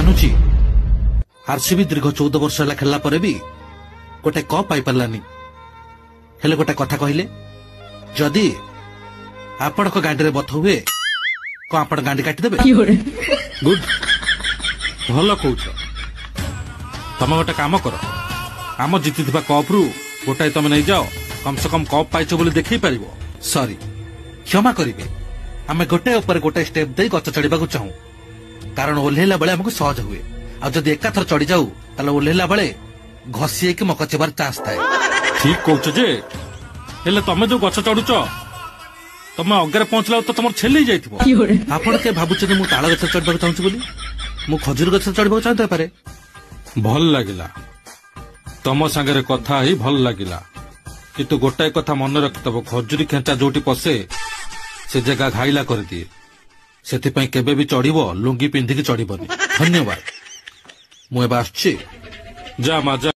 ମାନୁଛି आरसीबी दीर्घ 14 वर्ष है खेलला पर भी गोटे कप पाई पारानी हेले गोटे कथा कहले जदि आपण गांडी बथ हुए कौन आप गांडी काटिदेवे गुड भल कौच तुम गोटे काम कर आम जीति कप रु गोटाए तुम नहीं जाओ कम से कम कप पाइच बोली देखी पार सॉरी क्षमा करेंगे आम गोटे ऊपर गोटे स्टेप दे गच चढ़ा चाहू कारण ओह्लैला बेले आमको सहज हुए आ जदि एकाथर चढ़ी जाऊ ताले ओह्लैला बेले घसी कि मकचेबार चांस थाए ठीक कौच जे हेले तमे जो गछ चढ़ुच तुम अगर पहुंचला तो तुम छेल जाइए आपण के भावुचे मु ताल गछ चढ़ा चाहूँ बोली मु खजूर गछ चढ़ा चाहते पारे भल लगिला तम सांगे कथा ही भल लगिला किंतु गोटाए कथा मन रखिथब खजुरी खेचा जोटी पशे से जगह घाइला कर दिए से केबे भी चढ़िबो लुंगी पिंधिकी चढ़िबनी धन्यवाद मुझे आसुची जा मा जा।